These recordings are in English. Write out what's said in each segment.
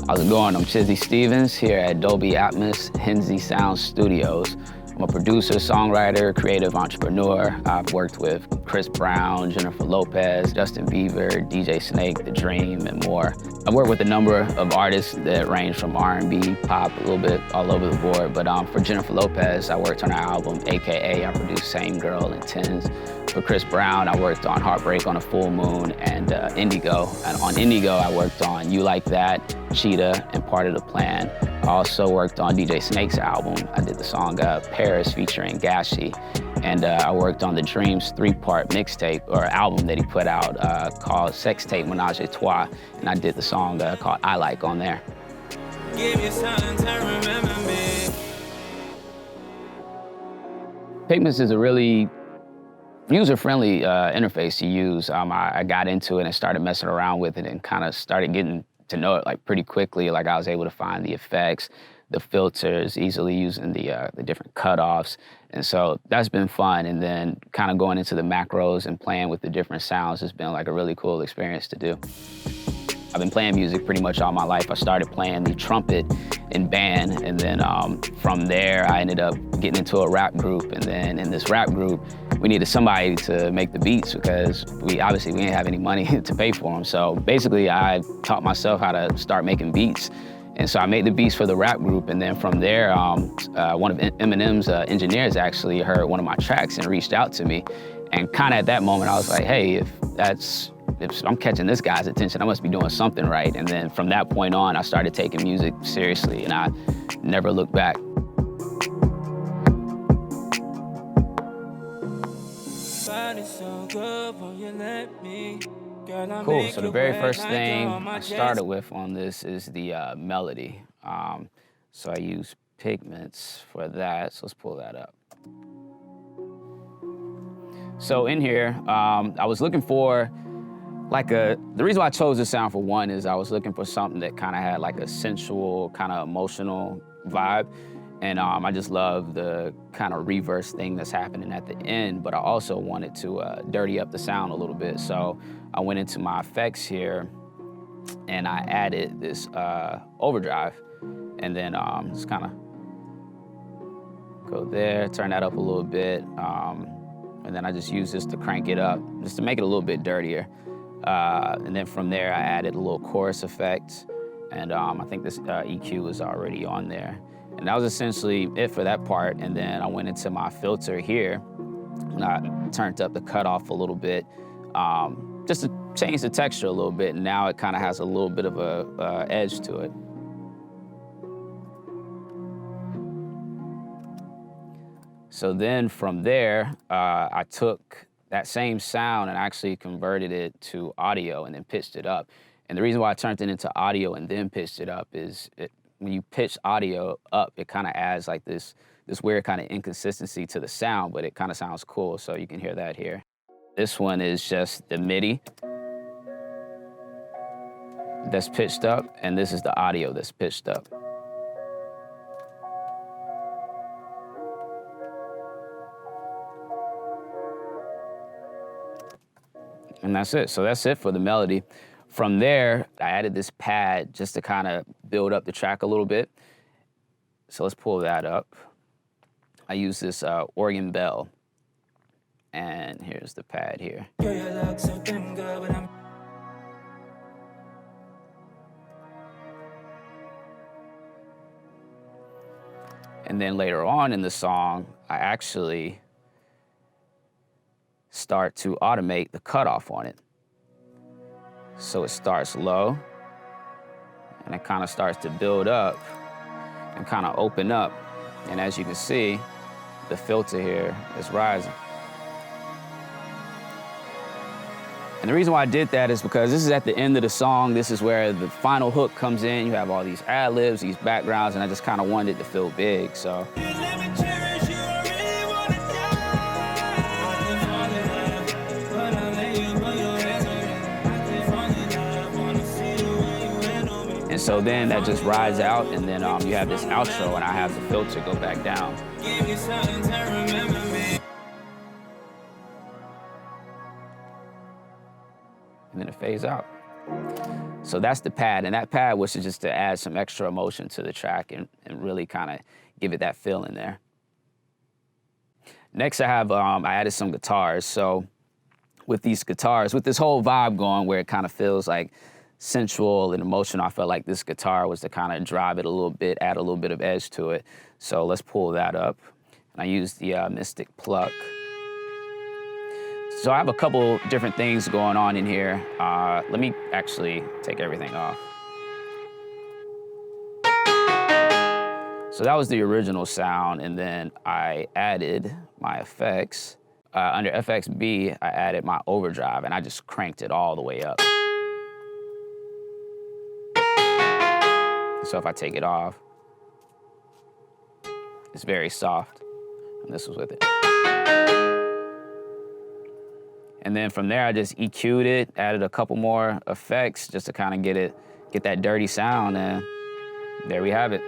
How's it going? I'm Chizzy Stevens here at Dolby Atmos Hensley Sound Studios. I'm a producer, songwriter, creative entrepreneur. I've worked with Chris Brown, Jennifer Lopez, Justin Bieber, DJ Snake, The Dream, and more. I've worked with a number of artists that range from R&B, pop, a little bit all over the board. But for Jennifer Lopez, I worked on her album, AKA. I produced Same Girl and Tens. For Chris Brown, I worked on Heartbreak on a Full Moon and Indigo. And on Indigo, I worked on You Like That, Cheetah, and Part of the Plan. I also worked on DJ Snake's album. I did the song Paris featuring Gashi. And I worked on The Dream's 3-part mixtape or album that he put out called Sex Tape Menage a Trois. And I did the song called I Like on there. Give you something to remember me. Pigments is a really user-friendly interface to use. I got into it and started messing around with it and kind of started getting to know it like pretty quickly. Like I was able to find the effects, the filters, easily using the different cutoffs. And so that's been fun. And then kind of going into the macros and playing with the different sounds has been like a really cool experience to do. I've been playing music pretty much all my life. I started playing the trumpet in band, and then from there I ended up getting into a rap group, and then in this rap group we needed somebody to make the beats because we didn't have any money to pay for them. So basically I taught myself how to start making beats, and so I made the beats for the rap group, and then from there one of Eminem's engineers actually heard one of my tracks and reached out to me, and kind of at that moment I was like, hey, if I'm catching this guy's attention, I must be doing something right. And then from that point on, I started taking music seriously, and I never looked back. Cool, so the very first thing I started with on this is the melody. So I use Pigments for that, so let's pull that up. So in here, I was looking for the reason why I chose this sound for one is I was looking for something that kind of had like a sensual, kind of emotional vibe. And I just love the kind of reverse thing that's happening at the end, but I also wanted to dirty up the sound a little bit. So I went into my effects here and I added this overdrive, and then just kind of go there, turn that up a little bit. And then I just use this to crank it up, just to make it a little bit dirtier. And then from there, I added a little chorus effect, and I think this EQ was already on there. And that was essentially it for that part. And then I went into my filter here, and I turned up the cutoff a little bit, just to change the texture a little bit. And now it kind of has a little bit of a edge to it. So then from there, I took that same sound and actually converted it to audio and then pitched it up. And the reason why I turned it into audio and then pitched it up is when you pitch audio up, it kind of adds like this weird kind of inconsistency to the sound, but it kind of sounds cool, so you can hear that here. This one is just the MIDI that's pitched up, and this is the audio that's pitched up. And that's it. So that's it for the melody. From there, I added this pad just to kind of build up the track a little bit. So let's pull that up. I use this organ bell. And here's the pad here. And then later on in the song, I actually start to automate the cutoff on it. So it starts low, and it kind of starts to build up and kind of open up. And as you can see, the filter here is rising. And the reason why I did that is because this is at the end of the song. This is where the final hook comes in. You have all these ad-libs, these backgrounds, and I just kind of wanted it to feel big, so. And so then that just rides out, and then you have this outro, and I have the filter go back down. And then it fades out. So that's the pad, and that pad was just to add some extra emotion to the track and really kind of give it that feel in there. Next, I added some guitars. So with these guitars, with this whole vibe going where it kind of feels like sensual and emotional, I felt like this guitar was to kind of drive it a little bit, add a little bit of edge to it. So let's pull that up. And I used the Mystic Pluck. So I have a couple different things going on in here. Let me actually take everything off. So that was the original sound, and then I added my effects. Under FXB, I added my overdrive, and I just cranked it all the way up. So if I take it off, it's very soft, and this was with it. And then from there, I just EQ'd it, added a couple more effects just to kind of get that dirty sound, and there we have it.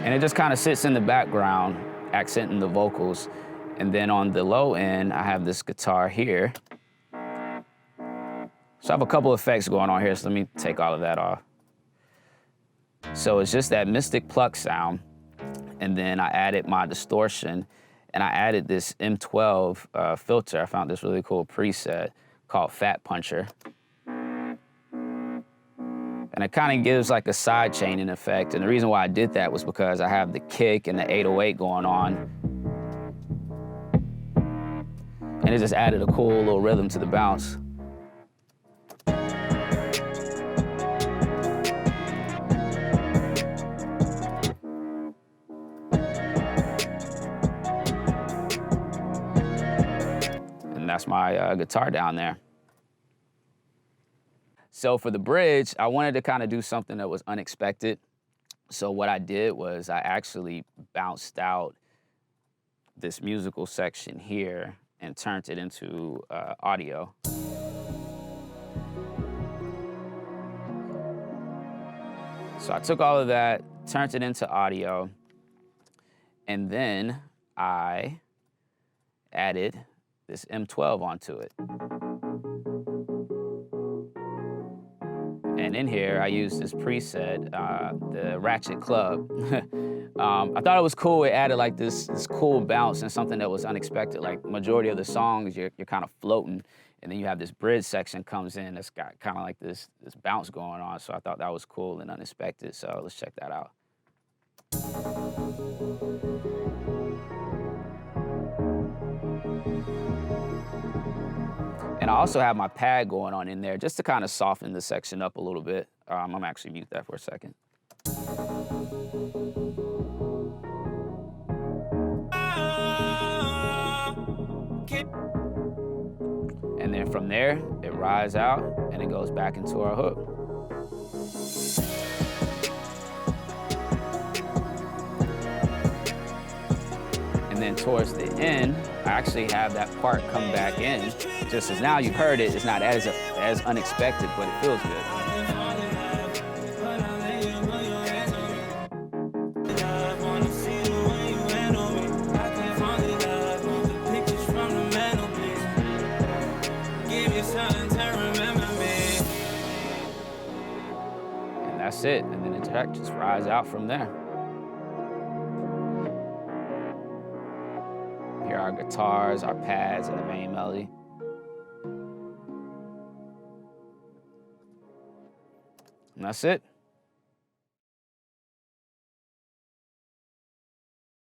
And it just kind of sits in the background, accenting the vocals. And then on the low end, I have this guitar here. So I have a couple effects going on here, so let me take all of that off. So it's just that Mystic Pluck sound, and then I added my distortion, and I added this M12 filter. I found this really cool preset called Fat Puncher. And it kind of gives like a side chaining effect, and the reason why I did that was because I have the kick and the 808 going on, and it just added a cool little rhythm to the bounce. And that's my guitar down there. So for the bridge, I wanted to kind of do something that was unexpected. So what I did was I actually bounced out this musical section here and turned it into audio. So I took all of that, turned it into audio, and then I added this M12 onto it. And in here, I used this preset, the Ratchet Club. I thought it was cool. It added like this cool bounce and something that was unexpected. Like majority of the songs, you're kind of floating, and then you have this bridge section comes in that's got kind of like this bounce going on. So I thought that was cool and unexpected. So let's check that out. And I also have my pad going on in there just to kind of soften the section up a little bit. I'm gonna actually mute that for a second. And then from there, it rides out and it goes back into our hook. And then towards the end, I actually have that part come back in. Just as now you've heard it, it's not as unexpected, but it feels good. And that's it, and then the track just rides out from there. Here are our guitars, our pads, and the main melody. And that's it.